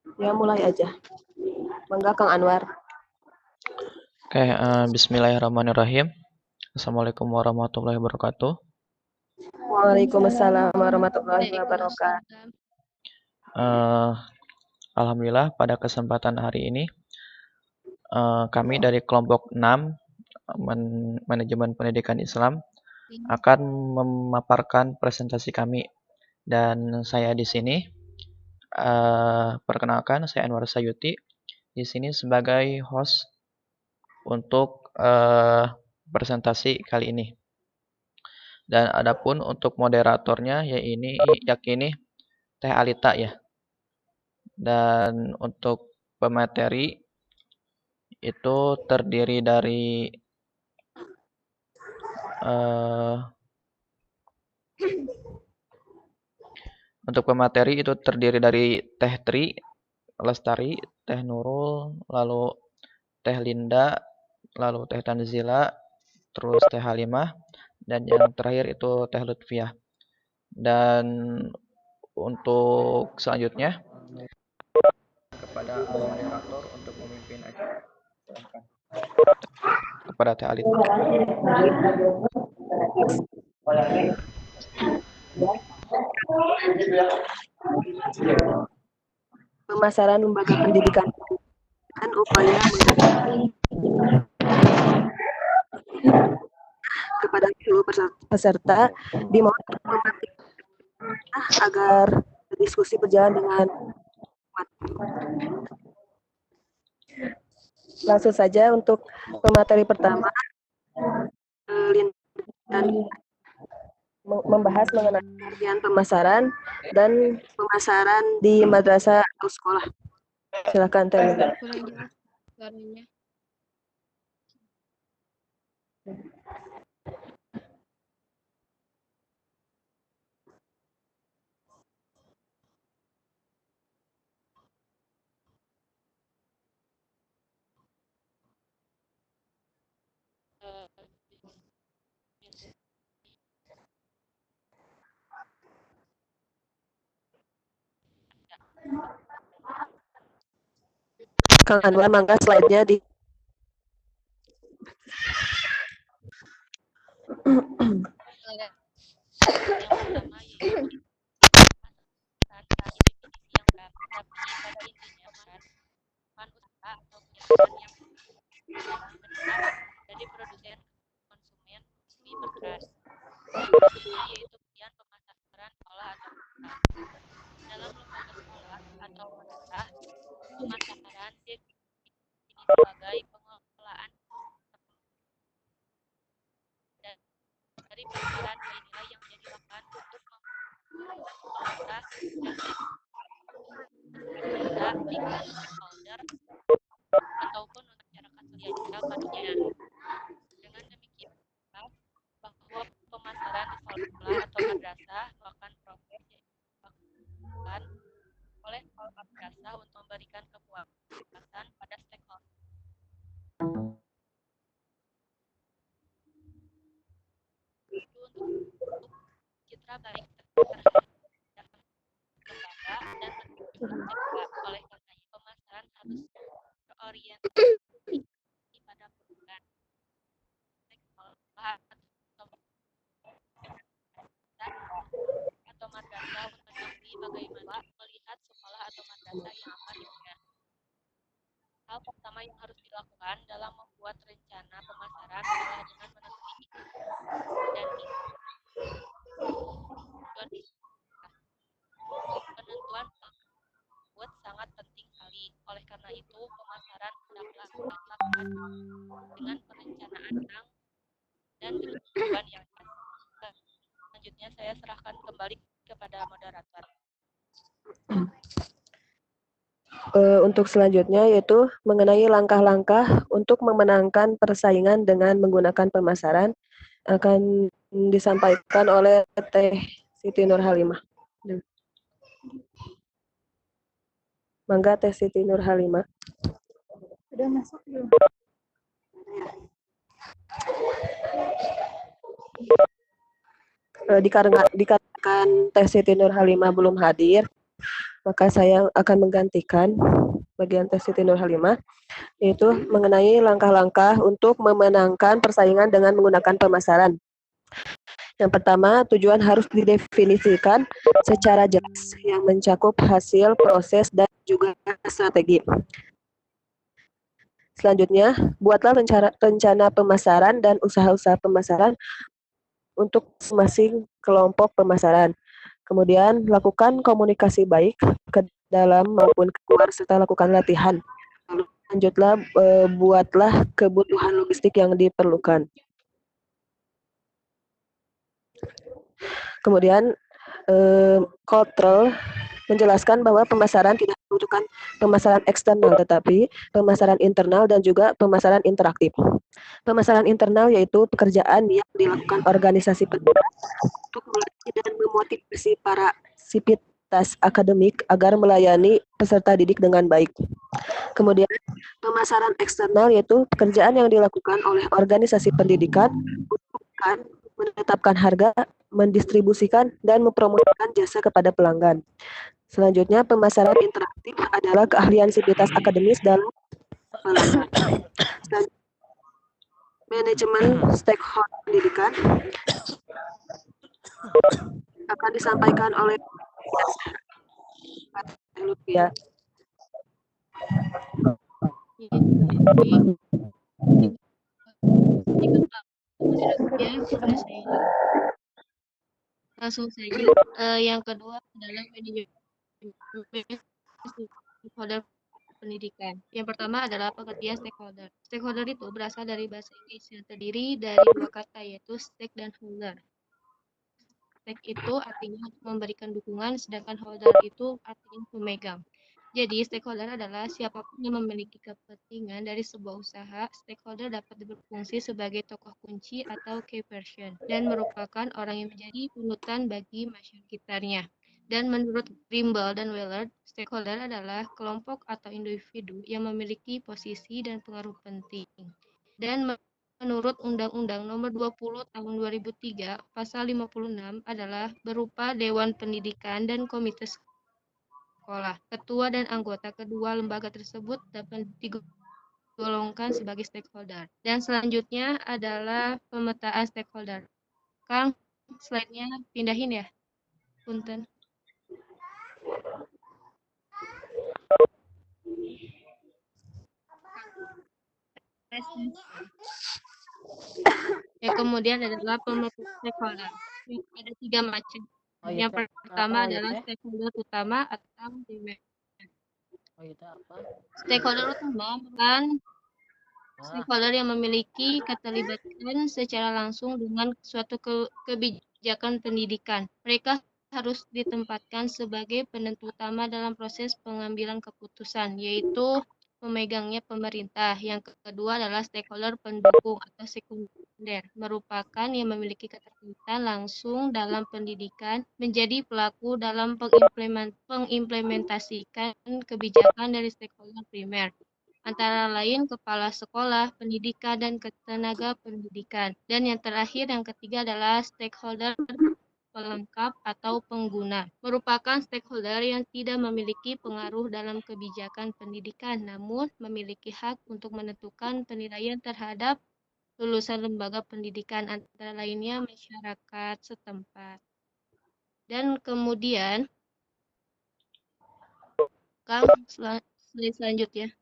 Ya, mulai aja. Mangga Kang Anwar. Oke, bismillahirrahmanirrahim. Assalamualaikum warahmatullahi wabarakatuh. Waalaikumsalam warahmatullahi wabarakatuh. Waalaikumsalam. Eh, Alhamdulillah pada kesempatan hari ini kami dari kelompok 6 Manajemen Pendidikan Islam akan memaparkan presentasi kami dan saya di sini perkenalkan saya Anwar Sayuti di sini sebagai host untuk presentasi kali ini. Dan adapun untuk moderatornya yakini Teh Alita ya. Dan untuk pemateri itu terdiri dari Teh Tri Lestari, Teh Nurul, lalu Teh Linda, lalu Teh Tanzila, terus Teh Halimah, dan yang terakhir itu Teh Lutfiah. Dan untuk selanjutnya kepada moderator untuk memimpin acara. Silahkan. Kepada Teh Alita. Pemasaran lembaga pendidikan dan upaya kepada seluruh peserta dimohon agar diskusi berjalan dengan cepat. Langsung saja untuk pemateri pertama, dan membahas mengenai pengertian pemasaran dan pemasaran di madrasah atau sekolah. Silakan Teh Linda. Kurang jelas suaranya. Kang Anwar, mangga slide-nya di Yang pertama yaitu definisi yang berat, tapi pada intinya pemasaran usaha atau kegiatan yang mendengar dari produsen konsumen di beras. Selanjutnya yaitu bagian pemasaran sekolah atau madrasah. Dalam lembaga sekolah atau madrasah, pemasaran definisi sebagai pengelolaan dari peredaran nilai-nilai yang dilakukan untuk memperluas dan bisa tingkat stakeholder ataupun masyarakat sosial padunya. Dengan demikian, bahwa pemasaran di sekolah atau madrasah merupakan proses yang dilakukan oleh sekolah madrasah untuk memberikan kepuasan pada stakeholder. Itu untuk citra baik terhadap lembaga dan juga oleh karenanya pemasaran harus berorientasi pada perubahan sekolah atau madrasah untuk mengetahui bagaimana melihat sekolah atau madrasah yang akan dipilih. Hal pertama yang harus dilakukan dalam membuat rencana pemasaran adalah dengan menentukan dan penentuan tersebut sangat penting sekali. Oleh karena itu, pemasaran hendaklah dilakukan dengan perencanaan dan tujuan yang jelas. Selanjutnya saya serahkan kembali kepada moderator. Untuk selanjutnya yaitu mengenai langkah-langkah untuk memenangkan persaingan dengan menggunakan pemasaran akan disampaikan oleh Teh Siti Nur Halimah. Mangga Teh Siti Nur Halimah. Sudah masuk belum? Dikarenakan Teh Siti Nur Halimah belum hadir, maka saya akan menggantikan bagian Teh Siti Nurhalimah, yaitu mengenai langkah-langkah untuk memenangkan persaingan dengan menggunakan pemasaran. Yang pertama, tujuan harus didefinisikan secara jelas yang mencakup hasil, proses, dan juga strategi. Selanjutnya, buatlah rencana pemasaran dan usaha-usaha pemasaran untuk masing-masing kelompok pemasaran. Kemudian, lakukan komunikasi baik ke dalam maupun keluar serta lakukan latihan. Lalu lanjutlah, buatlah kebutuhan logistik yang diperlukan. Kemudian, Cottrell menjelaskan bahwa pemasaran tidak membutuhkan pemasaran eksternal, tetapi pemasaran internal dan juga pemasaran interaktif. Pemasaran internal yaitu pekerjaan yang dilakukan organisasi pendidikan untuk melatih dan memotivasi para sivitas akademik agar melayani peserta didik dengan baik. Kemudian, pemasaran eksternal yaitu pekerjaan yang dilakukan oleh organisasi pendidikan untuk menetapkan harga, mendistribusikan, dan mempromosikan jasa kepada pelanggan. Selanjutnya, pemasaran interaktif adalah keahlian sivitas akademis dalam pelanggan. Manajemen stakeholder pendidikan akan disampaikan oleh Lutfia. Langsung saja. Yang kedua adalah manajemen stakeholder pendidikan. Yang pertama adalah pengertian stakeholder. Stakeholder itu berasal dari bahasa Inggris yang terdiri dari dua kata yaitu stake dan holder. Stake itu artinya memberikan dukungan, sedangkan holder itu artinya pemegang. Jadi, stakeholder adalah siapapun yang memiliki kepentingan dari sebuah usaha. Stakeholder dapat berfungsi sebagai tokoh kunci atau key person dan merupakan orang yang menjadi panutan bagi masyarakat sekitarnya. Dan menurut Grimble dan Weller, stakeholder adalah kelompok atau individu yang memiliki posisi dan pengaruh penting. Dan menurut Undang-Undang Nomor 20 Tahun 2003, Pasal 56 adalah berupa Dewan Pendidikan dan Komite Sekolah. Ketua dan anggota kedua lembaga tersebut dapat digolongkan sebagai stakeholder. Dan selanjutnya adalah pemetaan stakeholder. Kang, slide-nya pindahin ya, punten. Yang kemudian adalah pemetaan stakeholder. Ada 3 macam. Yang pertama adalah stakeholder utama atau primer. Stakeholder utama merupakan stakeholder yang memiliki keterlibatan secara langsung dengan suatu kebijakan pendidikan. Mereka harus ditempatkan sebagai penentu utama dalam proses pengambilan keputusan, yaitu pemegangnya pemerintah. Yang kedua adalah stakeholder pendukung atau sekunder, merupakan yang memiliki keterlibatan langsung dalam pendidikan, menjadi pelaku dalam pengimplementasikan kebijakan dari stakeholder primer, antara lain kepala sekolah, pendidikan, dan tenaga pendidikan. Dan yang terakhir, yang ketiga adalah stakeholder pelengkap atau pengguna, merupakan stakeholder yang tidak memiliki pengaruh dalam kebijakan pendidikan, namun memiliki hak untuk menentukan penilaian terhadap lulusan lembaga pendidikan, antara lainnya masyarakat setempat. Dan kemudian, Kang, slide selanjutnya.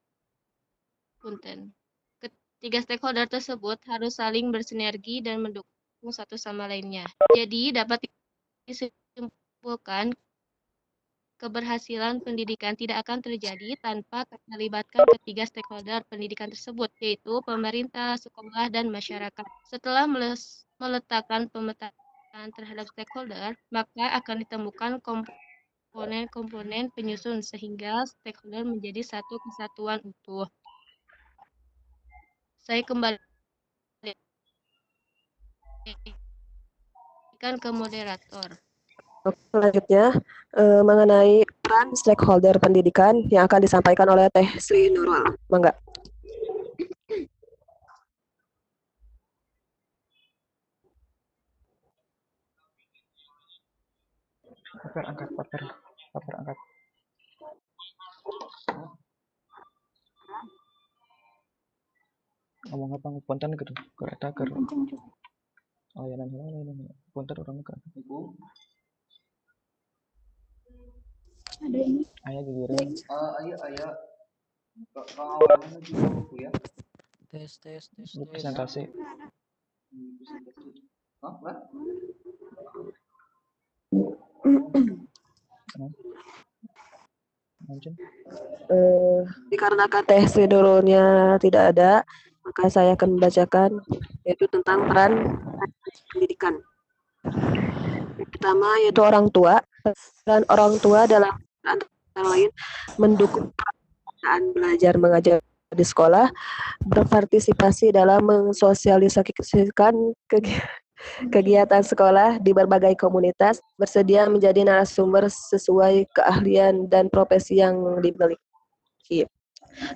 Punten. Ketiga stakeholder tersebut harus saling bersinergi dan mendukung satu sama lainnya. Jadi dapat disimpulkan keberhasilan pendidikan tidak akan terjadi tanpa terlibatkan ketiga stakeholder pendidikan tersebut, yaitu pemerintah, sekolah, dan masyarakat. Setelah meletakkan pemetaan terhadap stakeholder, maka akan ditemukan komponen-komponen penyusun sehingga stakeholder menjadi satu kesatuan utuh. Saya kembalikan ke moderator. Selanjutnya, mengenai peran stakeholder pendidikan yang akan disampaikan oleh Teh Sri Nurul. Mangga. Paper angkat. ngomong apa punten gitu kereta ke Kenceng juga. layanan punten orang ke Ada ini. aya Ada gigireun ini. lu presentasi Mancun. Dikarenakan teh sidurulnya tidak ada, maka saya akan membacakan yaitu tentang peran pendidikan. Yang pertama yaitu orang tua. Peran orang tua dalam antara lain mendukung pelaksanaan belajar mengajar di sekolah, berpartisipasi dalam mensosialisasikan kegiatan sekolah di berbagai komunitas, bersedia menjadi narasumber sesuai keahlian dan profesi yang dimiliki.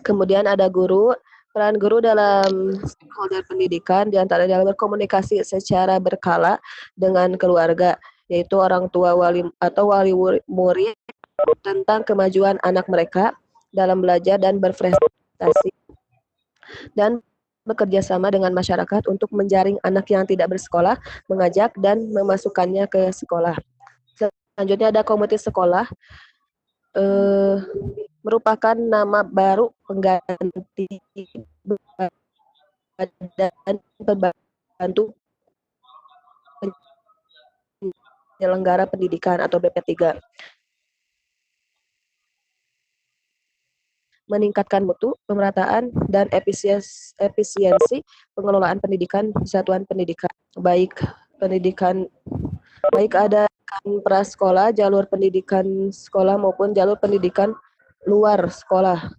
Kemudian ada guru. Peran guru dalam stakeholder pendidikan diantaranya dalam berkomunikasi secara berkala dengan keluarga, yaitu orang tua wali atau wali murid tentang kemajuan anak mereka dalam belajar dan berprestasi, dan bekerja sama dengan masyarakat untuk menjaring anak yang tidak bersekolah, mengajak dan memasukkannya ke sekolah. Selanjutnya ada komite sekolah. Merupakan nama baru pengganti badan pembantu penyelenggara pendidikan atau BP3. Meningkatkan mutu, pemerataan, dan efisiensi pengelolaan pendidikan di satuan pendidikan, baik ada prasekolah, jalur pendidikan sekolah maupun jalur pendidikan luar sekolah.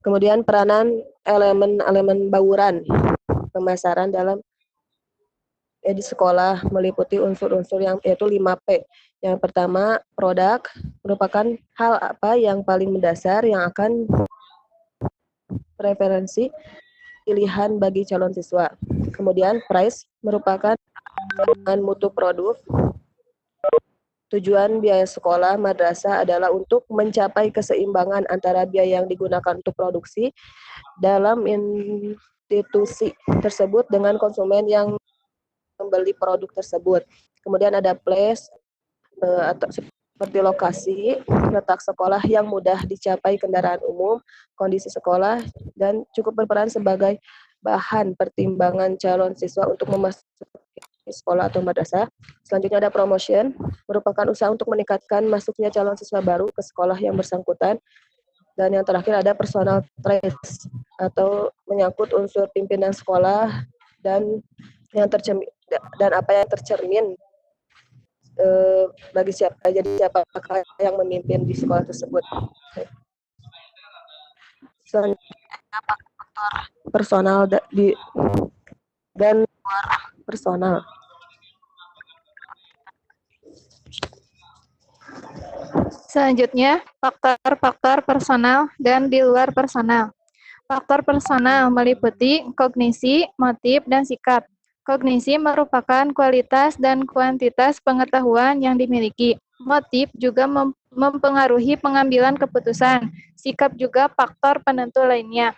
Kemudian peranan elemen bauran pemasaran dalam di sekolah meliputi unsur-unsur yang yaitu 5P. Yang pertama, produk merupakan hal apa yang paling mendasar yang akan preferensi pilihan bagi calon siswa. Kemudian price merupakan mutu produk. Tujuan biaya sekolah madrasah adalah untuk mencapai keseimbangan antara biaya yang digunakan untuk produksi dalam institusi tersebut dengan konsumen yang membeli produk tersebut. Kemudian ada place atau seperti lokasi, letak sekolah yang mudah dicapai kendaraan umum, kondisi sekolah, dan cukup berperan sebagai bahan pertimbangan calon siswa untuk memasuki sekolah atau madrasah. Selanjutnya ada promotion, merupakan usaha untuk meningkatkan masuknya calon siswa baru ke sekolah yang bersangkutan. Dan yang terakhir ada personal traits atau menyangkut unsur pimpinan sekolah dan yang tercermin dan apa yang tercermin bagi siapa yang memimpin di sekolah tersebut. Selanjutnya faktor personal dan luar personal. Selanjutnya, faktor-faktor personal dan di luar personal. Faktor personal meliputi kognisi, motif, dan sikap. Kognisi merupakan kualitas dan kuantitas pengetahuan yang dimiliki. Motif juga mempengaruhi pengambilan keputusan. Sikap juga faktor penentu lainnya.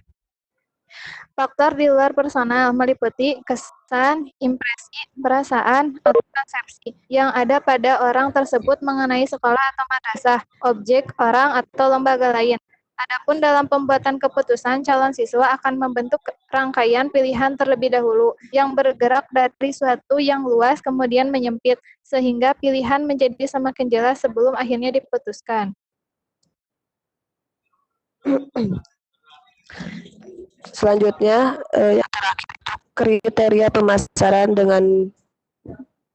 Faktor di luar personal meliputi kesan, impresi, perasaan, atau konsepsi yang ada pada orang tersebut mengenai sekolah atau madrasah, objek, orang, atau lembaga lain. Adapun dalam pembuatan keputusan, calon siswa akan membentuk rangkaian pilihan terlebih dahulu yang bergerak dari suatu yang luas kemudian menyempit, sehingga pilihan menjadi semakin jelas sebelum akhirnya diputuskan. Selanjutnya, yang terakhir itu kriteria pemasaran dengan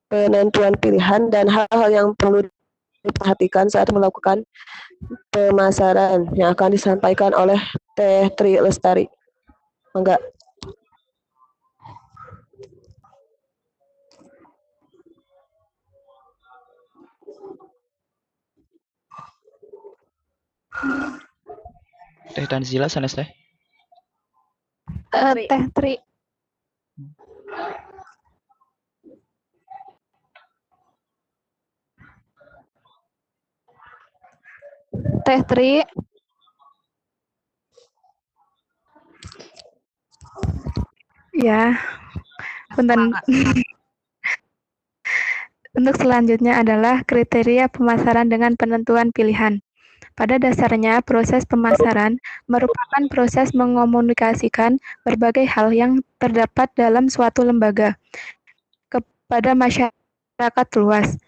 penentuan pilihan dan hal-hal yang perlu diperhatikan saat melakukan pemasaran yang akan disampaikan oleh Teh Tri Lestari. Enggak. Teh Tanzila sanes teh. Teh Tri. Teh Tri. Ya, punten. Untuk selanjutnya adalah kriteria pemasaran dengan penentuan pilihan. Pada dasarnya, proses pemasaran merupakan proses mengomunikasikan berbagai hal yang terdapat dalam suatu lembaga kepada masyarakat luas,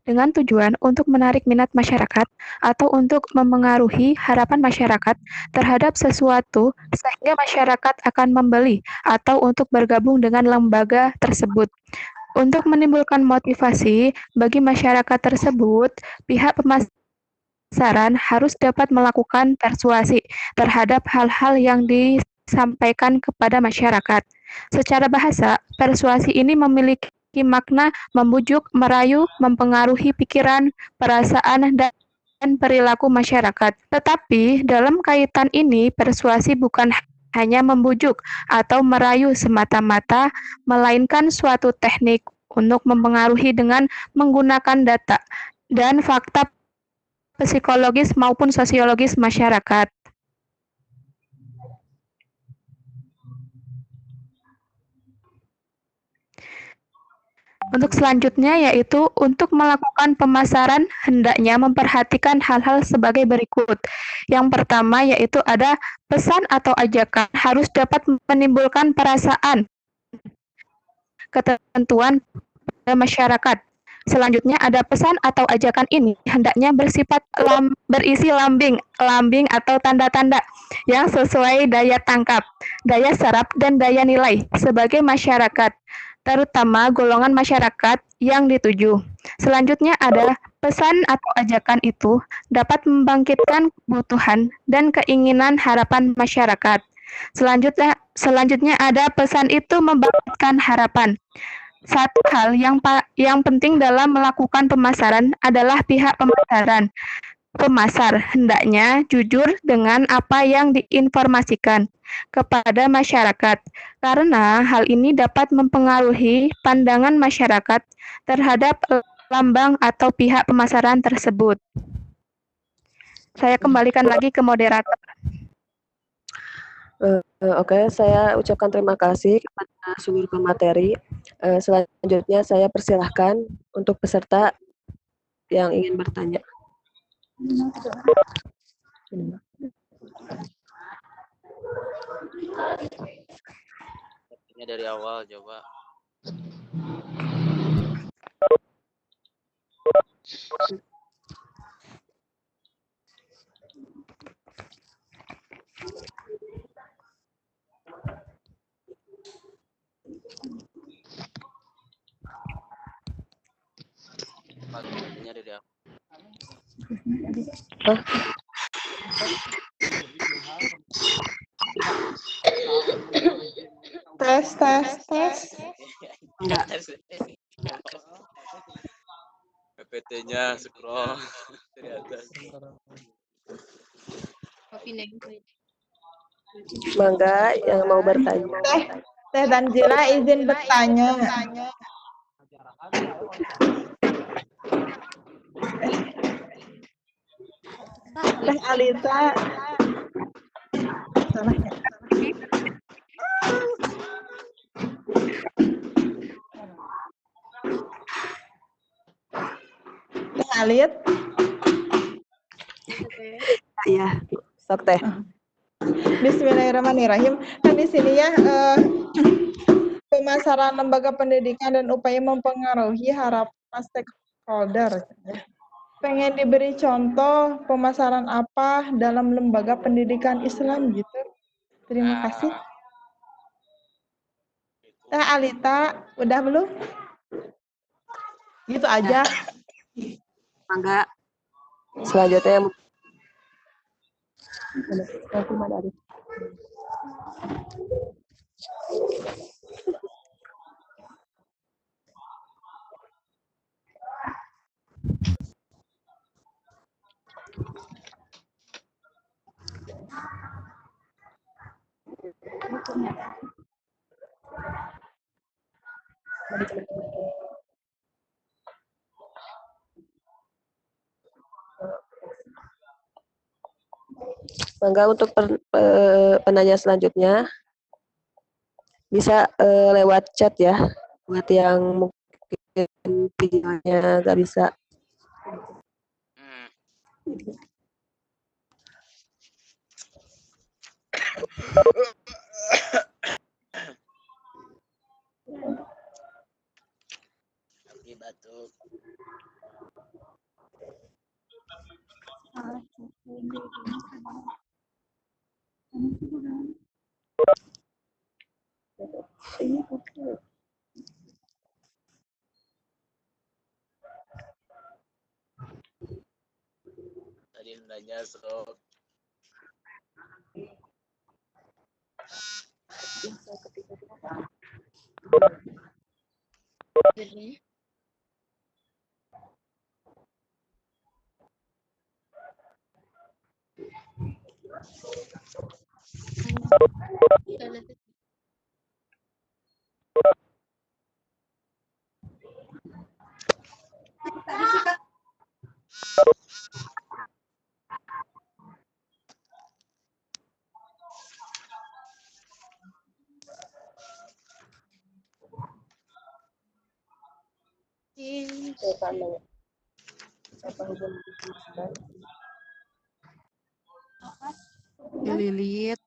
dengan tujuan untuk menarik minat masyarakat atau untuk memengaruhi harapan masyarakat terhadap sesuatu sehingga masyarakat akan membeli atau untuk bergabung dengan lembaga tersebut. Untuk menimbulkan motivasi bagi masyarakat tersebut, pihak pemasaran harus dapat melakukan persuasi terhadap hal-hal yang disampaikan kepada masyarakat. Secara bahasa, persuasi ini memiliki makna membujuk, merayu, mempengaruhi pikiran, perasaan, dan perilaku masyarakat. Tetapi dalam kaitan ini, persuasi bukan hanya membujuk atau merayu semata-mata, melainkan suatu teknik untuk mempengaruhi dengan menggunakan data dan fakta psikologis maupun sosiologis masyarakat. Untuk selanjutnya yaitu untuk melakukan pemasaran hendaknya memperhatikan hal-hal sebagai berikut. Yang pertama yaitu ada pesan atau ajakan harus dapat menimbulkan perasaan, ketentuan pada masyarakat. Selanjutnya ada pesan atau ajakan ini hendaknya bersifat berisi lambing atau tanda-tanda yang sesuai daya tangkap, daya serap, dan daya nilai sebagai masyarakat, terutama golongan masyarakat yang dituju. Selanjutnya ada pesan atau ajakan itu dapat membangkitkan kebutuhan dan keinginan harapan masyarakat. Selanjutnya ada pesan itu membangkitkan harapan. Satu hal yang penting dalam melakukan pemasaran adalah pihak pemasaran. Pemasar hendaknya jujur dengan apa yang diinformasikan kepada masyarakat, karena hal ini dapat mempengaruhi pandangan masyarakat terhadap lambang atau pihak pemasaran tersebut. Saya kembalikan lagi ke moderator. Oke, saya ucapkan terima kasih kepada seluruh pemateri. Selanjutnya saya persilahkan untuk peserta yang ingin bertanya. Ini dari awal coba. Ini dari awal. Tes. Enggak. PPT-nya scroll dari atas. Mangga yang mau bertanya. Teh Tanzila izin bertanya. Teh Alita. Salahnya. Teh Alit. Iya, sok teh. Bismillahirrahmanirrahim. Kan di sini ya pemasaran lembaga pendidikan dan upaya mempengaruhi harapan stakeholder. Pengen diberi contoh pemasaran apa dalam lembaga pendidikan Islam gitu. Terima kasih. Teh Alita, udah belum? Gitu aja. Mangga. Selanjutnya mangga untuk penanya selanjutnya. Bisa lewat chat ya, buat yang mungkin videonya nggak bisa. Hmm. Lagi batuk. Tadi nanya sok. Jadi, ada Lilit,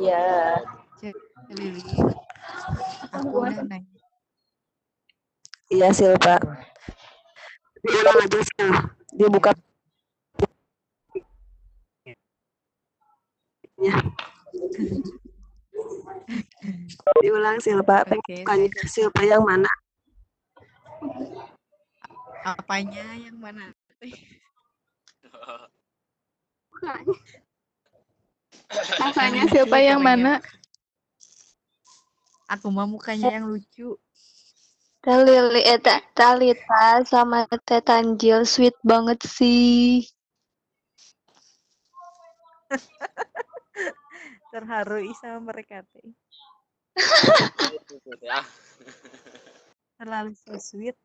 Ya, Lilit, aku udah nanya. iya Silpa. Diulang aja Sil. Dibuka. Ya. Diulang Silpa. Pengen Oke, tanya Silpa yang mana? apanya yang mana? Mukanya lucu siapa yang katanya. mana? Aku mah mukanya yang lucu. Talita sama Teh Tanjil sweet banget sih. Terharu sama mereka teh. Ya. Terlalu so sweet.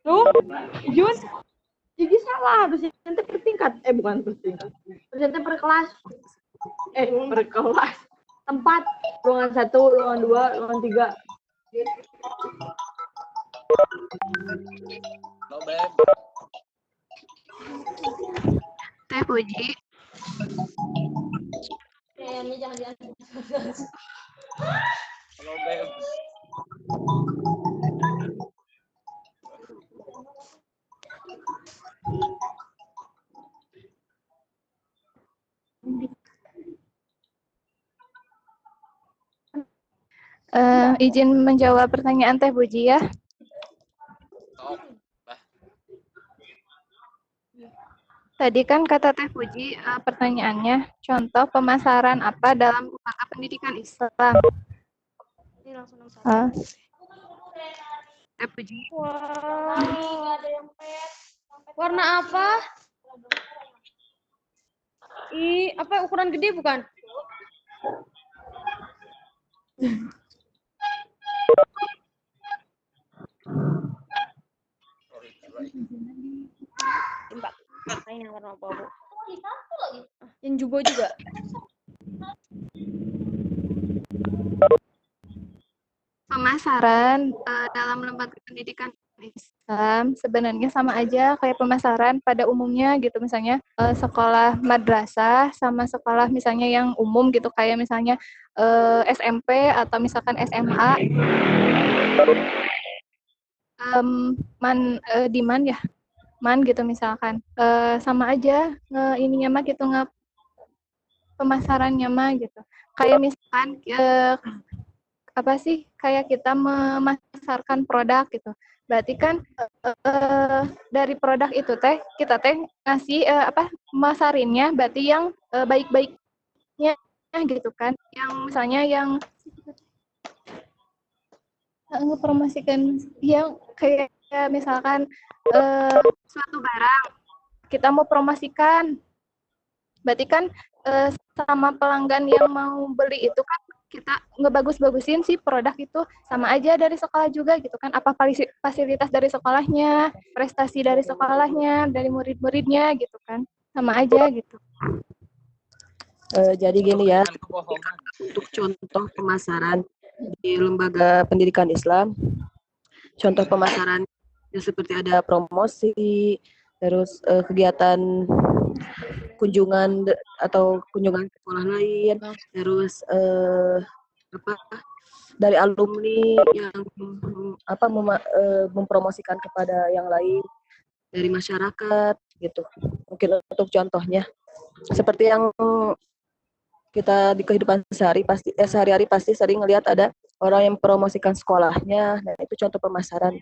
Tuh, Jun, jadi salah dosennya per tingkat, bukan per tingkat, dosennya per kelas, per kelas, tempat, ruangan 1, ruangan 2, ruangan 3. Halo, Beb. Teh Puji. Kayaknya jangan diangkat. Halo, Beb. Izin menjawab pertanyaan Teh Puji ya. Sok. Tadi kan kata Teh Puji pertanyaannya, contoh pemasaran apa dalam lembaga pendidikan Islam? ini langsung nomor 1. Ah, Teh Puji. Warna apa? Apa ukuran gede bukan? Mbak, yang warna apa, Bu? Yang jubo juga. Pemasaran dalam lembaga pendidikan Islam sebenarnya sama aja kayak pemasaran pada umumnya gitu, misalnya sekolah madrasah sama sekolah misalnya yang umum gitu, kayak misalnya SMP atau misalkan SMA. Di man ya, man gitu misalkan, sama aja ininya mah gitu, pemasarannya mah gitu. Kayak misalkan apa sih, kayak kita memasarkan produk gitu. Berarti kan dari produk itu teh kita teh ngasih masarinnya berarti yang baik-baiknya gitu kan. Yang misalnya yang ngepromosikan yang kayak misalkan suatu barang kita mau promosikan, berarti kan sama pelanggan yang mau beli itu kan kita ngebagus-bagusin si produk itu, sama aja dari sekolah juga gitu kan, apa fasilitas dari sekolahnya, prestasi dari sekolahnya, dari murid-muridnya gitu kan, sama aja gitu. Jadi gini ya, untuk contoh pemasaran di lembaga pendidikan Islam, contoh pemasaran ya seperti ada promosi, terus kegiatan kunjungan atau kunjungan ke sekolah lain, terus dari alumni yang mempromosikan kepada yang lain dari masyarakat gitu. Mungkin untuk contohnya seperti yang kita di kehidupan sehari-hari pasti sering ngelihat ada orang yang mempromosikan sekolahnya. Nah, itu contoh pemasaran.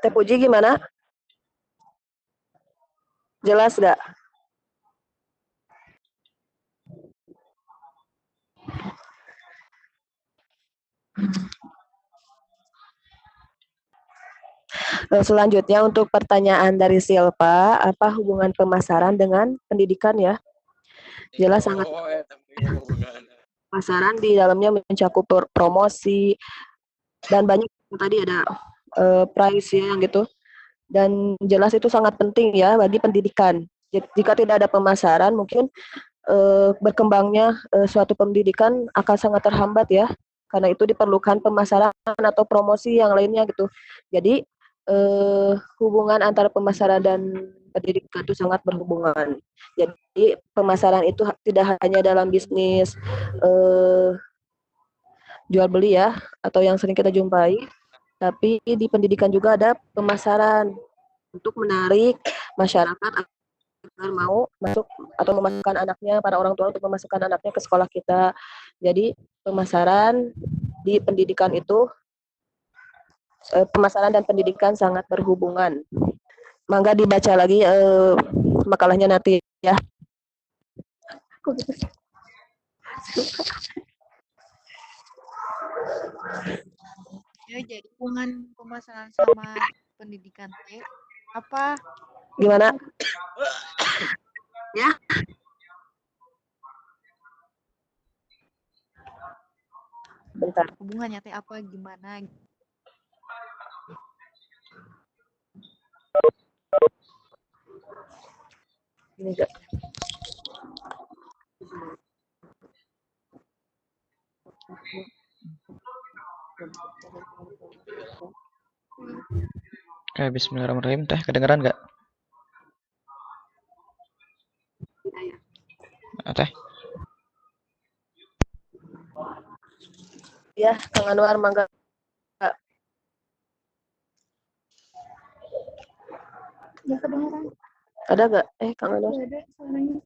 Teh Puji gimana? Jelas nggak? Selanjutnya untuk pertanyaan dari Silva, apa hubungan pemasaran dengan pendidikan ya? Jelas sangat. Pemasaran di dalamnya mencakup promosi dan banyak tadi ada price ya yang gitu. Dan jelas itu sangat penting ya bagi pendidikan. Jika tidak ada pemasaran, mungkin berkembangnya suatu pendidikan akan sangat terhambat ya. Karena itu diperlukan pemasaran atau promosi yang lainnya gitu. Jadi hubungan antara pemasaran dan pendidikan itu sangat berhubungan. Jadi pemasaran itu tidak hanya dalam bisnis jual beli ya, atau yang sering kita jumpai, tapi di pendidikan juga ada pemasaran untuk menarik masyarakat agar mau masuk atau memasukkan anaknya, para orang tua untuk memasukkan anaknya ke sekolah kita. Jadi pemasaran di pendidikan itu, pemasaran dan pendidikan sangat berhubungan. Mangga dibaca lagi makalahnya nanti ya. Ya, jadi hubungan pemasaran sama pendidikan teh apa? Gimana? Ya. Bentar. Hubungannya teh apa gimana? Ini enggak. Oke, bismillahirrahmanirrahim. Teh, kedengeran nggak? Teh? Ya, Kang Anwar, mangga. Ya kedengeran. Ada nggak? Kang Anwar. Gak ada suaranya.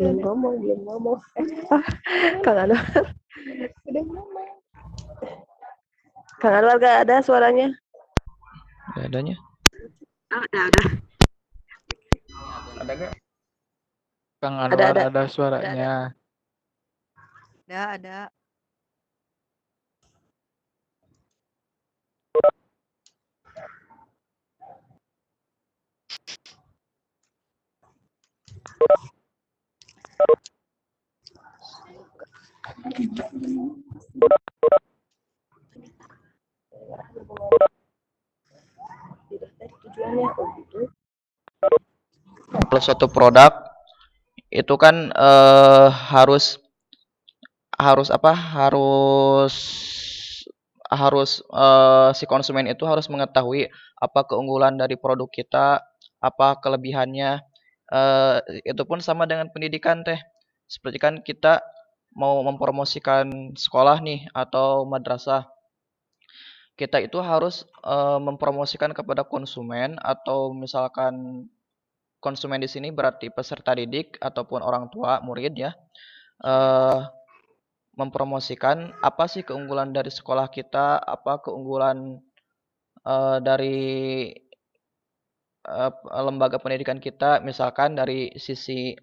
Belum ngomong. Kang Anwar. Udah ngomong. Kang Anwar gak ada suaranya? Gak adanya. Ada. Ada nggak? Kang Anwar ada suaranya. Ada. Kalau suatu produk itu kan harus apa? Si konsumen itu harus mengetahui apa keunggulan dari produk kita, apa kelebihannya. Itu pun sama dengan pendidikan teh. Seperti kan kita mau mempromosikan sekolah nih atau madrasah. Kita itu harus mempromosikan kepada konsumen atau misalkan konsumen di sini berarti peserta didik ataupun orang tua murid ya. Mempromosikan apa sih keunggulan dari sekolah kita, apa keunggulan dari lembaga pendidikan kita, misalkan dari sisi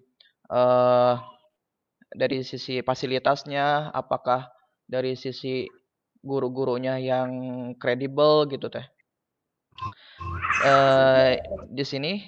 fasilitasnya, apakah dari sisi guru-gurunya yang kredibel gitu teh. Di sini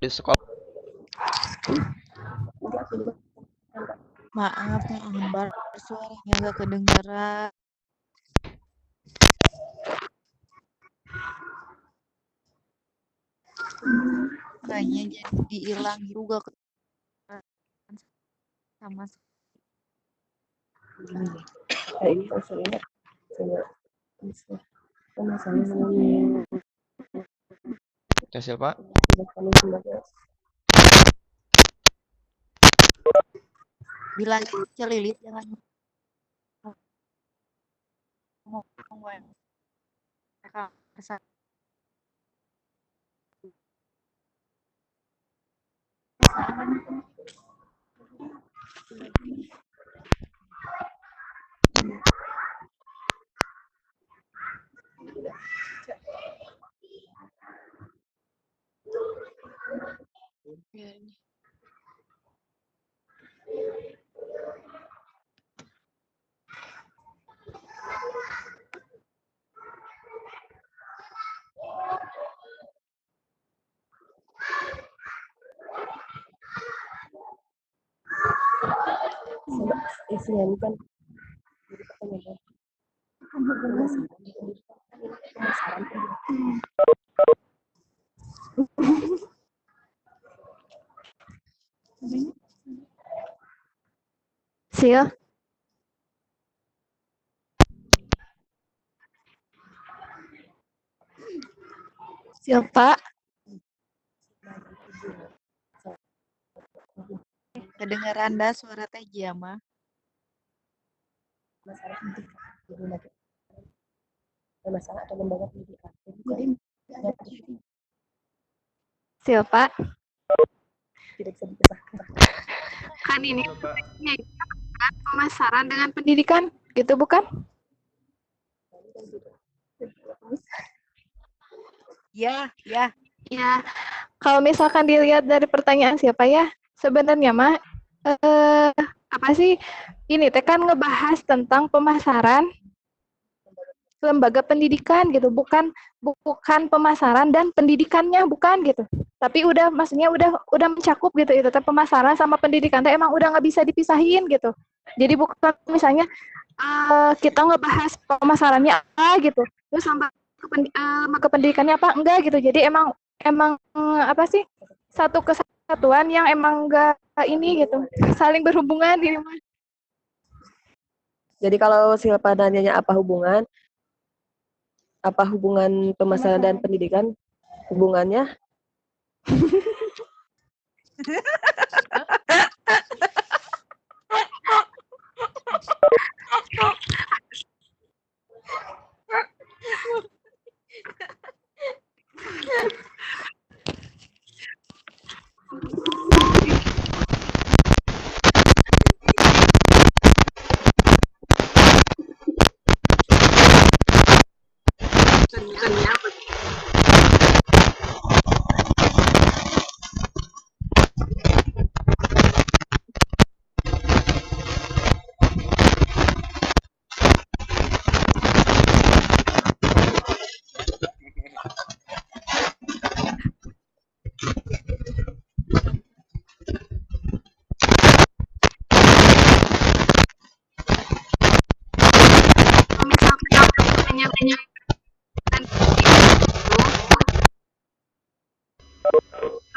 di sekolah Maaf, Ambar, suaranya nggak kedengaran. Kayaknya jadi hilang juga sama ini usulnya Tesil Pak. bilang Celilit jangan ngomong mereka isinya bukan Sil. Siapa? kedengaran dah suara Teh Giama. masalah atau lembaga pendidikan. Siapa? Tidak bisa dipisahkan. Kan ini pemasaran dengan pendidikan, gitu bukan? Ya. Ya, kalau misalkan dilihat dari pertanyaan siapa ya, sebenarnya mah apa sih ini teh kan ngebahas tentang pemasaran lembaga pendidikan gitu, bukan pemasaran dan pendidikannya bukan gitu. Tapi maksudnya udah mencakup gitu itu teh pemasaran sama pendidikan teh emang udah nggak bisa dipisahin gitu. Jadi bukan misalnya kita ngebahas pemasarannya apa gitu, terus sama lembaga pendidikannya apa enggak gitu. Jadi emang apa sih satu kesatuan yang emang enggak ini gitu, saling berhubungan ini mah. Jadi kalau Silpa nanyanya apa hubungan pemasaran dan pendidikan, hubungannya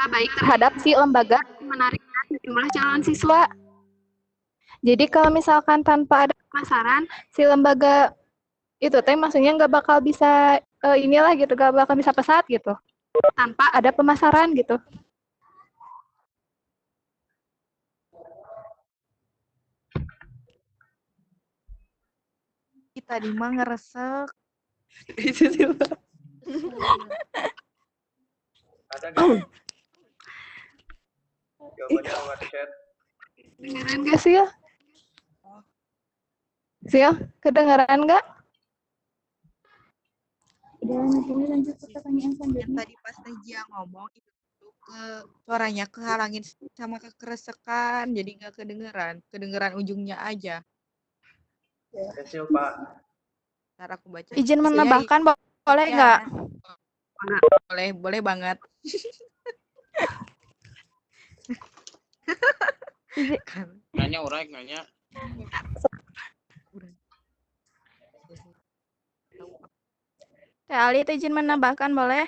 baik terhadap si lembaga menariknya jumlah calon siswa. Jadi kalau misalkan tanpa ada pemasaran, si lembaga itu teh maksudnya nggak bakal bisa inilah gitu, nggak bakal bisa pesat gitu, tanpa ada pemasaran gitu. Kita di mah ngeresek. Ada nggak? Jawabannya lewat chat. Kedengeran nggak sih ya? Sil, kedengeran nggak? Udah, nanti lanjut ke pertanyaan selanjutnya. Tadi pas Teh Jia ngomong itu ke suaranya kehalangin sama kekeresekan, jadi nggak kedengeran ujungnya aja. Kecil Pak. Ntar aku baca. Izin menambahkan boleh nggak? Boleh banget. Nanya orang nanya. Teh Ali, izin menambahkan boleh?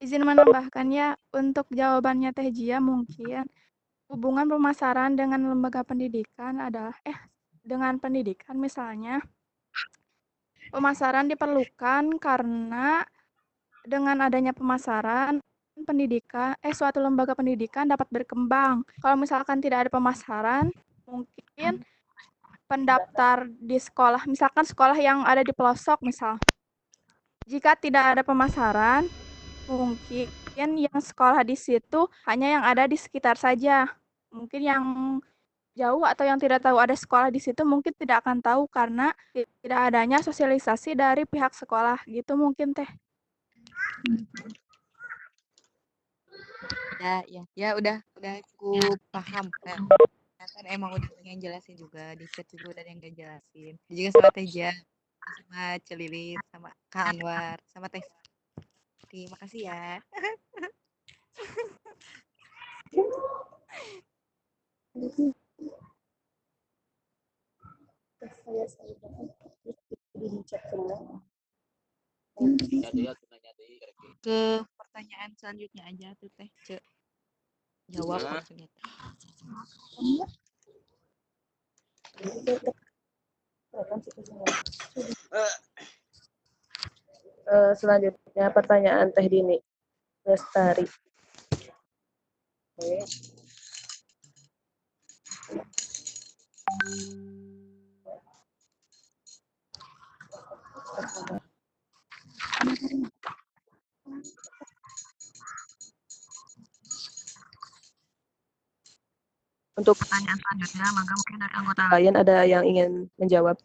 Izin menambahkan ya, untuk jawabannya Teh Jia mungkin hubungan pemasaran dengan lembaga pendidikan adalah dengan pendidikan misalnya pemasaran diperlukan karena dengan adanya pemasaran pendidikan suatu lembaga pendidikan dapat berkembang. Kalau misalkan tidak ada pemasaran, mungkin pendaftar di sekolah, misalkan sekolah yang ada di pelosok misal. Jika tidak ada pemasaran, mungkin yang sekolah di situ hanya yang ada di sekitar saja. Mungkin yang jauh atau yang tidak tahu ada sekolah di situ mungkin tidak akan tahu karena tidak adanya sosialisasi dari pihak sekolah. Gitu mungkin Teh. Ya udah cukup paham kan. Kan emang udah yang jelasin juga di chat juga udah yang gak jelasin. Juga sama Teh Jia, sama Celilis, sama Kak Anwar, sama Teh. Terima kasih ya. Ke pertanyaan selanjutnya aja tuh Teh. Jawab maksudnya. Selanjutnya pertanyaan Teh Dini Lestari. Oke. Untuk pertanyaan selanjutnya, maka mungkin dari anggota lain ada yang ingin menjawab.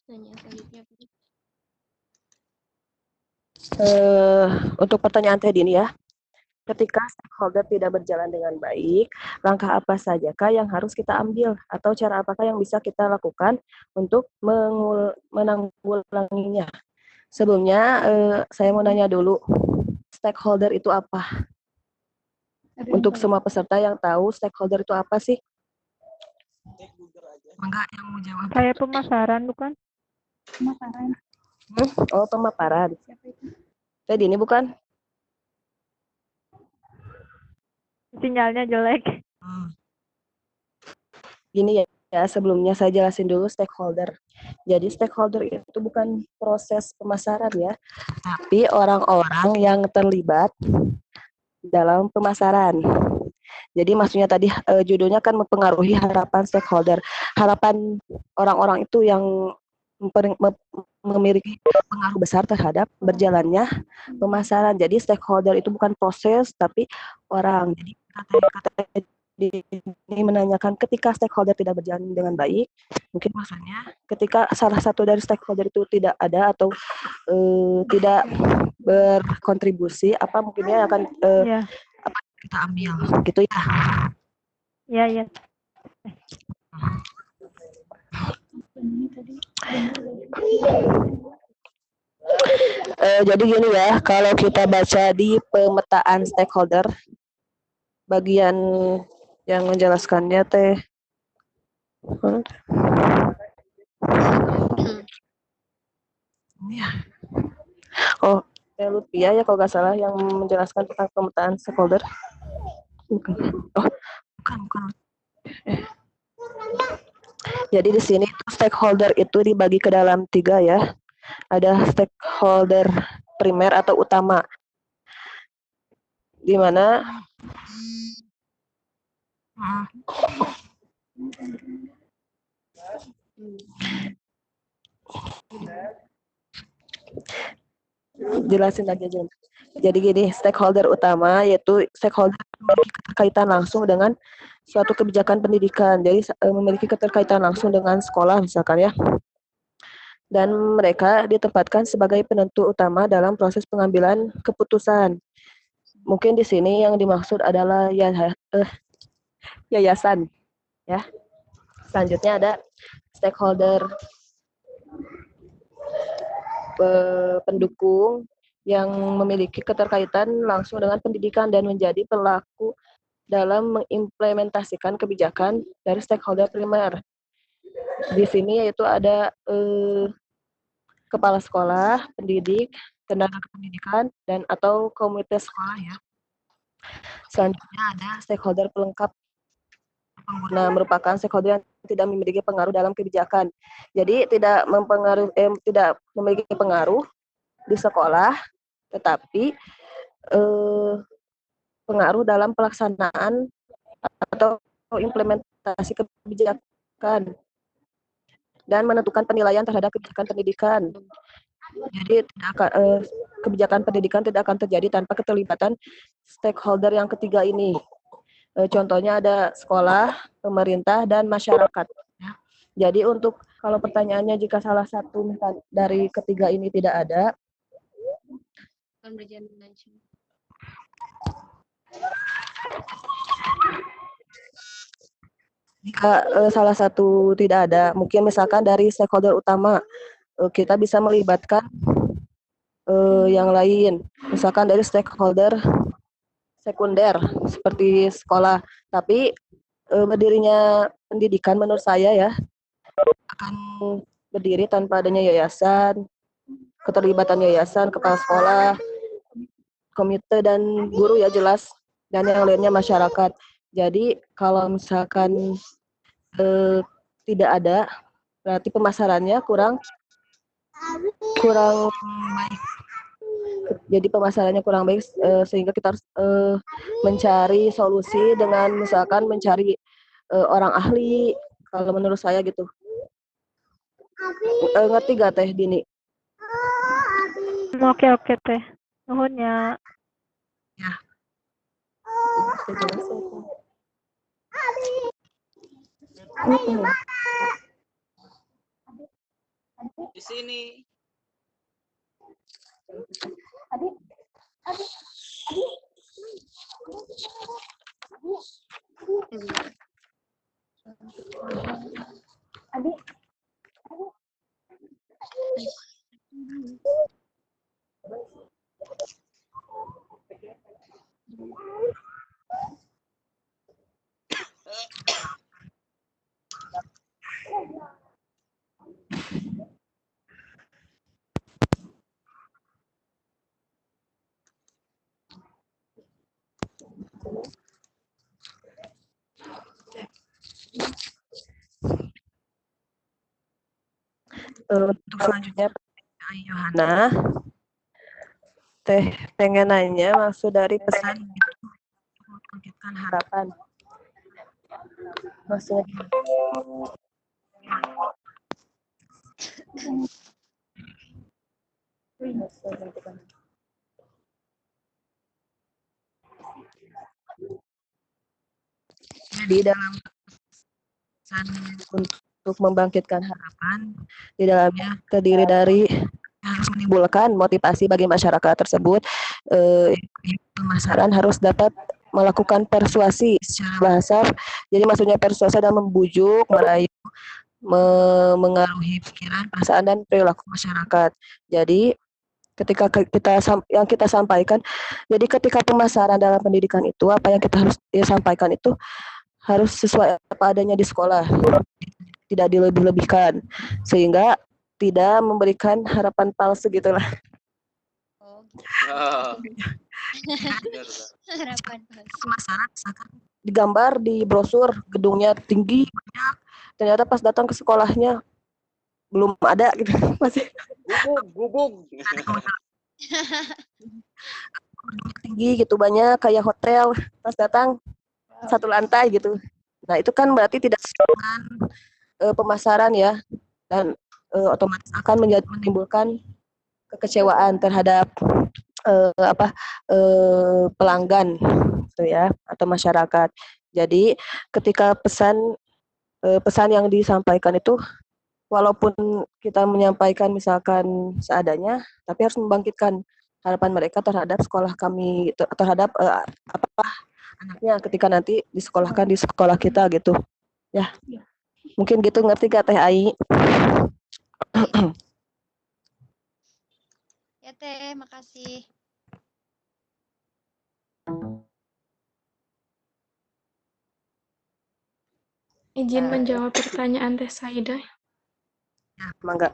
Pertanyaan selanjutnya. Untuk pertanyaan Teh Dini ya, ketika stakeholder tidak berjalan dengan baik, langkah apa sajakah yang harus kita ambil atau cara apakah yang bisa kita lakukan untuk menanggulanginya? Sebelumnya saya mau nanya dulu, stakeholder itu apa? Untuk semua peserta yang tahu stakeholder itu apa sih? Enggak yang mau jawab. Kayak pemasaran bukan? Pemasaran. Oh, pemaparan. Teh Dini bukan? Sinyalnya jelek. Gini ya, Ya, sebelumnya saya jelasin dulu stakeholder. Jadi stakeholder itu bukan proses pemasaran ya, tapi orang-orang yang terlibat dalam pemasaran. Jadi maksudnya tadi judulnya kan mempengaruhi harapan stakeholder. Harapan orang-orang itu yang memiliki pengaruh besar terhadap berjalannya pemasaran. Jadi stakeholder itu bukan proses tapi orang. Jadi kata ini menanyakan ketika stakeholder tidak berjalan dengan baik, mungkin maksudnya ketika salah satu dari stakeholder itu tidak ada atau tidak berkontribusi, apa mungkinnya akan Ya, apa kita ambil gitu ya. ya. Jadi gini ya, kalau kita baca di pemetaan stakeholder, bagian yang menjelaskannya teh oh Lutfia ya kalau nggak salah yang menjelaskan tentang pemetaan stakeholder. Bukan. Oh, bukan. Jadi di sini stakeholder itu dibagi ke dalam 3 ya. Ada stakeholder primer atau utama, di mana jelasin lagi aja. Jadi gini, stakeholder utama yaitu stakeholder memiliki keterkaitan langsung dengan suatu kebijakan pendidikan. Jadi memiliki keterkaitan langsung dengan sekolah misalkan ya. Dan mereka ditempatkan sebagai penentu utama dalam proses pengambilan keputusan. Mungkin di sini yang dimaksud adalah yayasan ya. Selanjutnya ada stakeholder pendukung yang memiliki keterkaitan langsung dengan pendidikan dan menjadi pelaku dalam mengimplementasikan kebijakan dari stakeholder primer. Di sini yaitu ada kepala sekolah, pendidik, tenaga kependidikan, dan atau komunitas sekolah ya. Selanjutnya ada stakeholder pelengkap pengguna, merupakan stakeholder yang tidak memiliki pengaruh dalam kebijakan. Jadi tidak memiliki pengaruh di sekolah, tetapi pengaruh dalam pelaksanaan atau implementasi kebijakan dan menentukan penilaian terhadap kebijakan pendidikan. Jadi kebijakan pendidikan tidak akan terjadi tanpa keterlibatan stakeholder yang ketiga ini. Contohnya ada sekolah, pemerintah, dan masyarakat. Jadi untuk kalau pertanyaannya jika salah satu dari ketiga ini tidak ada, jika salah satu tidak ada, mungkin misalkan dari stakeholder utama, kita bisa melibatkan yang lain, misalkan dari stakeholder sekunder seperti sekolah. Tapi berdirinya pendidikan menurut saya ya akan berdiri tanpa adanya yayasan, keterlibatan yayasan, kepala sekolah, komite dan guru ya jelas, dan yang lainnya masyarakat. Jadi kalau misalkan tidak ada, berarti pemasarannya kurang baik. Jadi pemasarannya kurang baik sehingga kita harus mencari solusi dengan misalkan mencari orang ahli, kalau menurut saya gitu. Ngerti gak Teh Dini? Oke teh. Nuhun ya. Ya. Di sini. Untuk selanjutnya, Yohana, Teh pengen nanya maksud dari pesan itu membangkitkan harapan. Maksudnya jadi dalam pesan untuk membangkitkan harapan di dalamnya terdiri dari harus menimbulkan motivasi bagi masyarakat tersebut. Pemasaran harus dapat melakukan persuasi secara bahasa. Jadi maksudnya persuasi dan membujuk, merayu, mengaruhi pikiran, perasaan dan perilaku masyarakat. Jadi ketika yang kita sampaikan, jadi ketika pemasaran dalam pendidikan itu apa yang kita harus sampaikan itu harus sesuai apa adanya di sekolah, tidak dilebih-lebihkan sehingga tidak memberikan harapan palsu gitulah. Harapan palsu. Pemasaran misalkan digambar di brosur gedungnya tinggi banyak, ternyata pas datang ke sekolahnya belum ada gitu masih gubuk tinggi gitu banyak kayak hotel, pas datang satu lantai gitu. Nah itu kan berarti tidak sesuai dengan pemasaran ya, dan otomatis akan menimbulkan kekecewaan terhadap pelanggan gitu ya atau masyarakat. Jadi ketika pesan yang disampaikan itu walaupun kita menyampaikan misalkan seadanya, tapi harus membangkitkan harapan mereka terhadap sekolah kami, terhadap anaknya ketika nanti disekolahkan di sekolah kita gitu. Ya, mungkin gitu, ngerti gak Teh Ai? Ya Teh, makasih. Izin menjawab pertanyaan Teh Saidah. Ya, mangga.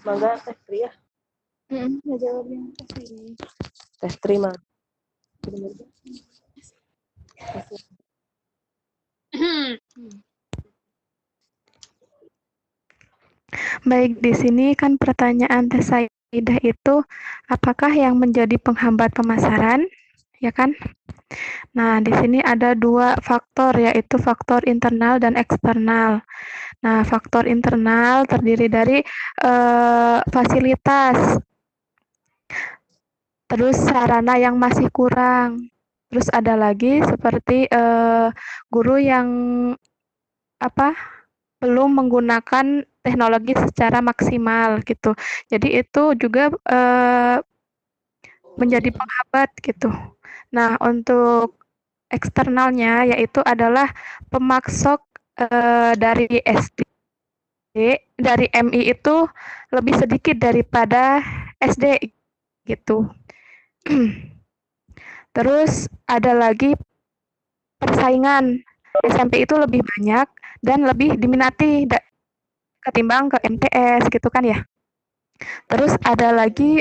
Mangga Teh Tri ya. Ngejawabnya Teh Tri mah. Baik, di sini kan pertanyaan Teh Saidah itu apakah yang menjadi penghambat pemasaran, ya kan? Nah, di sini ada dua faktor, yaitu faktor internal dan eksternal. Nah, faktor internal terdiri dari fasilitas, terus sarana yang masih kurang, terus ada lagi seperti guru yang belum menggunakan teknologi secara maksimal gitu. Jadi itu juga menjadi penghambat gitu. Nah, untuk eksternalnya yaitu adalah pemaksok dari SD, dari MI itu lebih sedikit daripada SD gitu. Terus ada lagi persaingan, SMP itu lebih banyak dan lebih diminati ketimbang ke MTS gitu kan ya. Terus ada lagi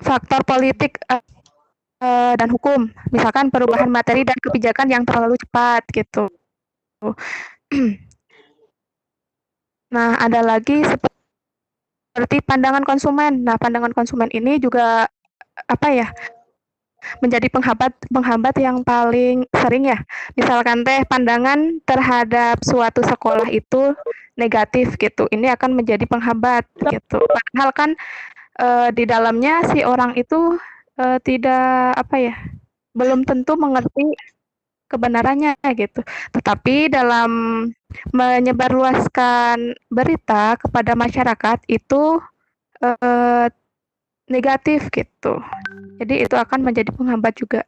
faktor politik dan hukum, misalkan perubahan materi dan kebijakan yang terlalu cepat gitu. Nah, ada lagi seperti pandangan konsumen. Nah, pandangan konsumen ini juga menjadi penghambat yang paling sering ya. Misalkan pandangan terhadap suatu sekolah itu negatif gitu. Ini akan menjadi penghambat gitu. Padahal kan di dalamnya si orang itu tidak belum tentu mengerti kebenarannya gitu. Tetapi dalam menyebarluaskan berita kepada masyarakat itu negatif gitu. Jadi itu akan menjadi penghambat juga.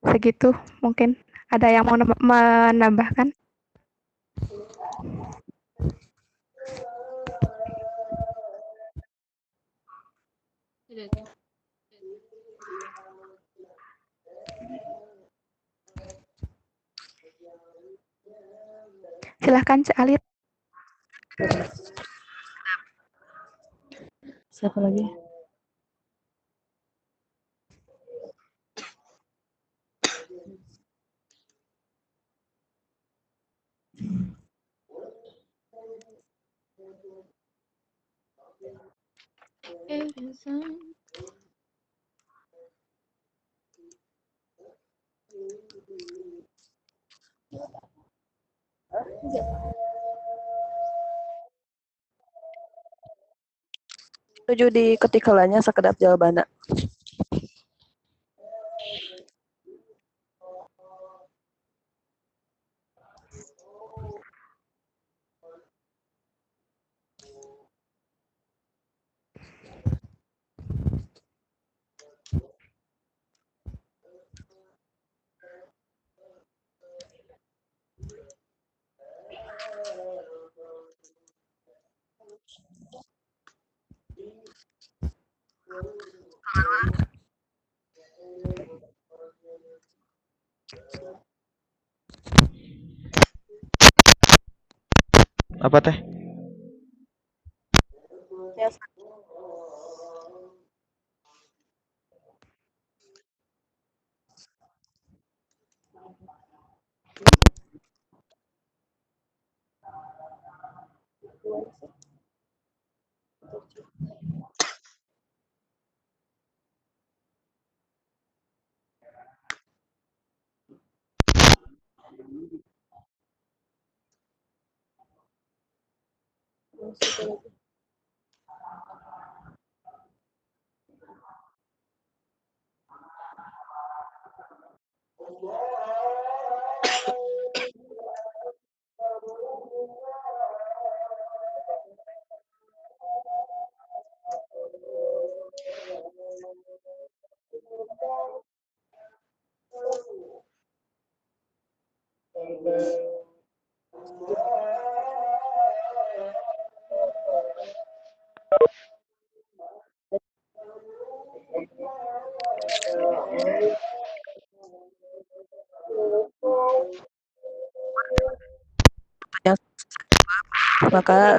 Segitu mungkin. Ada yang mau menambahkan? Tidak. Silahkan Cak Alit. Siapa lagi? Tuju diketik heulanya sakedap jawabanna. Apa teh? Maka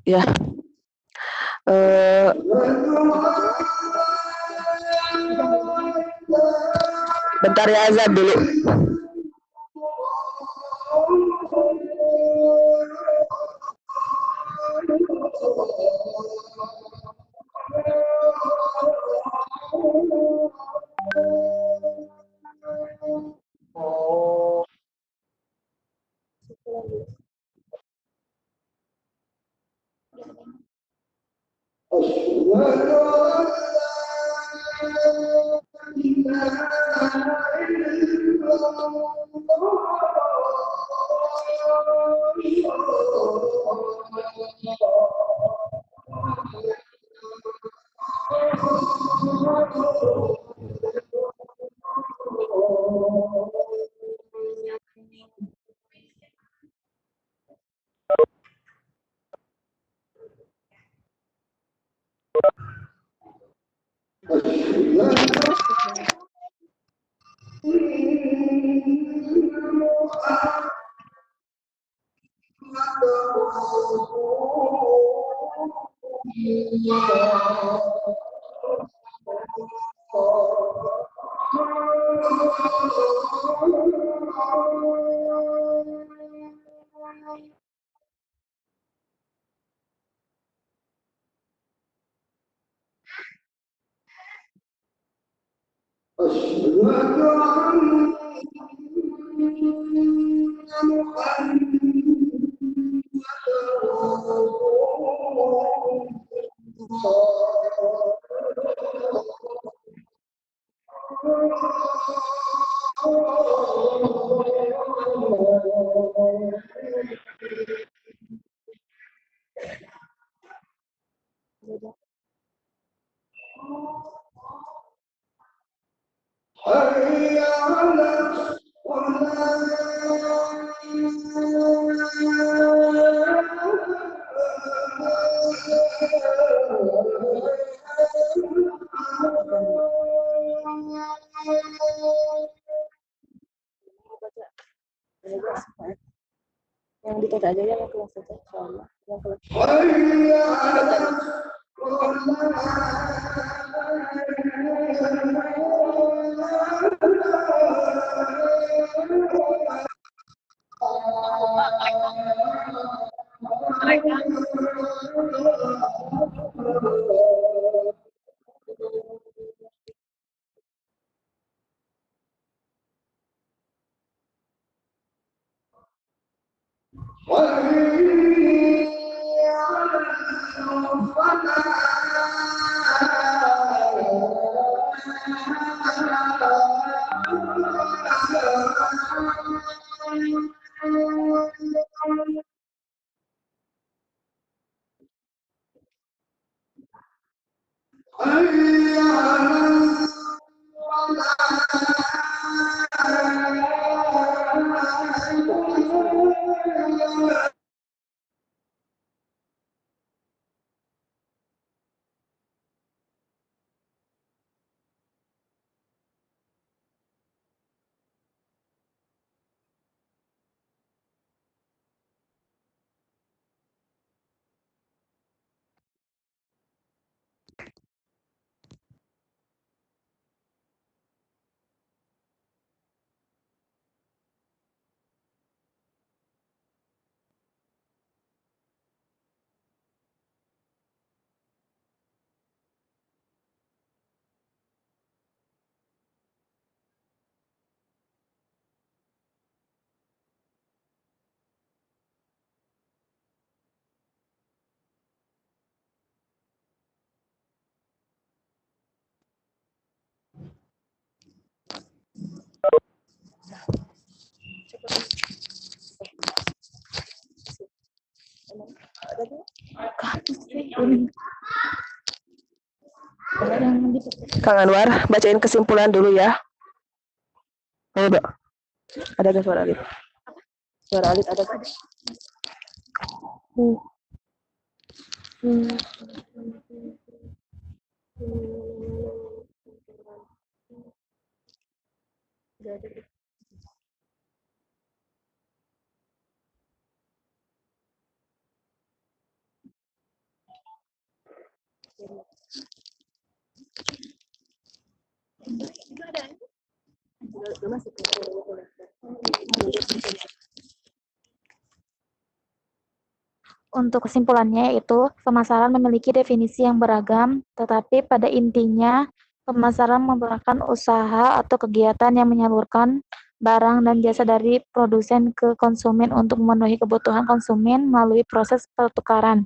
ya. Bentar ya, azan dulu. Yang dicat aja yang kelas itu soalnya yang kelas. Kang Anwar, bacain kesimpulan dulu ya. Oh, udah. Ada gak suara Alit? Suara Alit ada gak? Untuk kesimpulannya yaitu pemasaran memiliki definisi yang beragam, tetapi pada intinya pemasaran merupakan usaha atau kegiatan yang menyalurkan barang dan jasa dari produsen ke konsumen untuk memenuhi kebutuhan konsumen melalui proses pertukaran.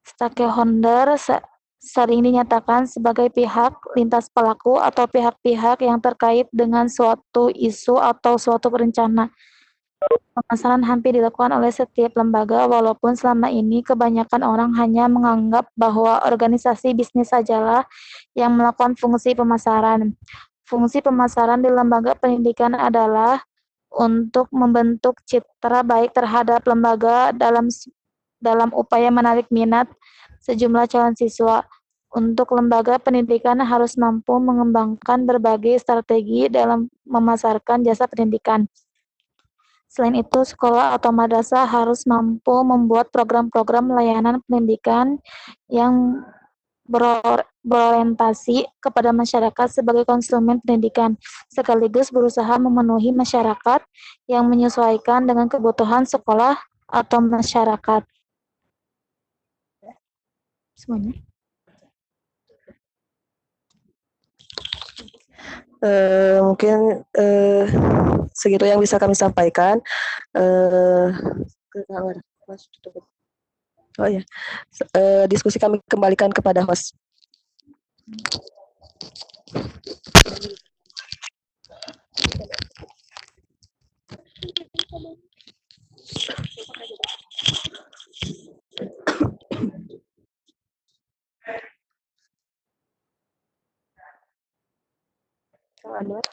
Stakeholder sering dinyatakan sebagai pihak lintas pelaku atau pihak-pihak yang terkait dengan suatu isu atau suatu rencana. Pemasaran hampir dilakukan oleh setiap lembaga, walaupun selama ini kebanyakan orang hanya menganggap bahwa organisasi bisnis sajalah yang melakukan fungsi pemasaran. Fungsi pemasaran di lembaga pendidikan adalah untuk membentuk citra baik terhadap lembaga dalam upaya menarik minat sejumlah calon siswa. Untuk lembaga pendidikan harus mampu mengembangkan berbagai strategi dalam memasarkan jasa pendidikan. Selain itu, sekolah atau madrasah harus mampu membuat program-program layanan pendidikan yang berorientasi kepada masyarakat sebagai konsumen pendidikan, sekaligus berusaha memenuhi masyarakat yang menyesuaikan dengan kebutuhan sekolah atau masyarakat. Semuanya. Mungkin segitu yang bisa kami sampaikan. Oh ya, diskusi kami kembalikan kepada host. Kang Anwar.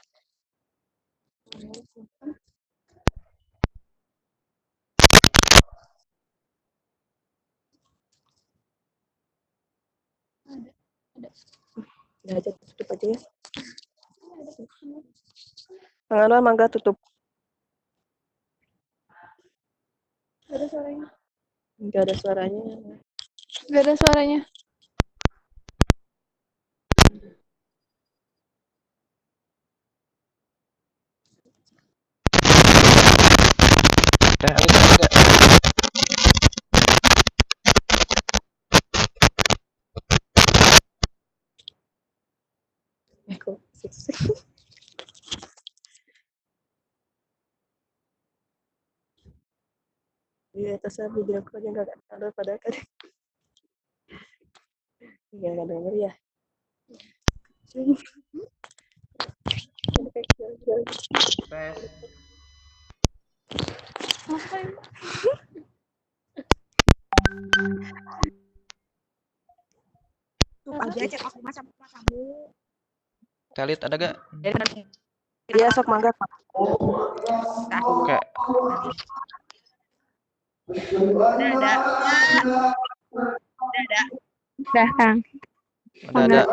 Udah aja tutup aja ya. Kang Anwar, mangga tutup. Gak ada suaranya. Gak ada suaranya. Gak ada suaranya. Teh Alita ada. Kok di atasnya video call yang gak ada pada kan. Ya gak denger ya. Tes. Tutup aja cek aku mah sama kamu. Telit ada gak? Iya, sok mangga. Oke. Udah. Dah, Kang. Udah ada.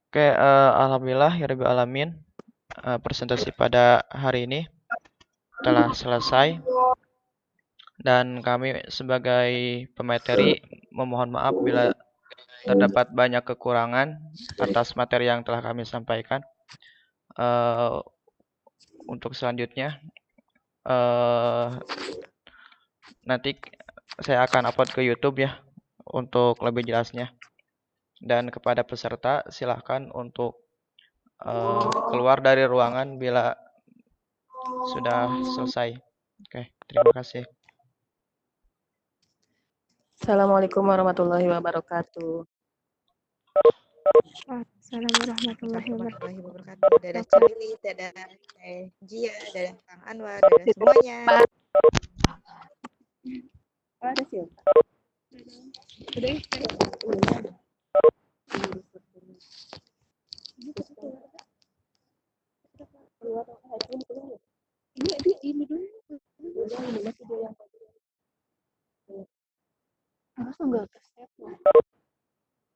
Oke, alhamdulillah ya rabbil alamin. Presentasi pada hari ini telah selesai dan kami sebagai pemateri memohon maaf bila terdapat banyak kekurangan atas materi yang telah kami sampaikan. Untuk selanjutnya nanti saya akan upload ke YouTube ya untuk lebih jelasnya. Dan kepada peserta silahkan untuk keluar dari ruangan bila sudah selesai. Oke, terima kasih. Assalamualaikum warahmatullahi wabarakatuh. Warahmatullahi wabarakatuh. Dadah Cili, dadah Teh Jia, dadah Kang Anwar, dadah semuanya. Ada sih. Ini dulu. Harus enggak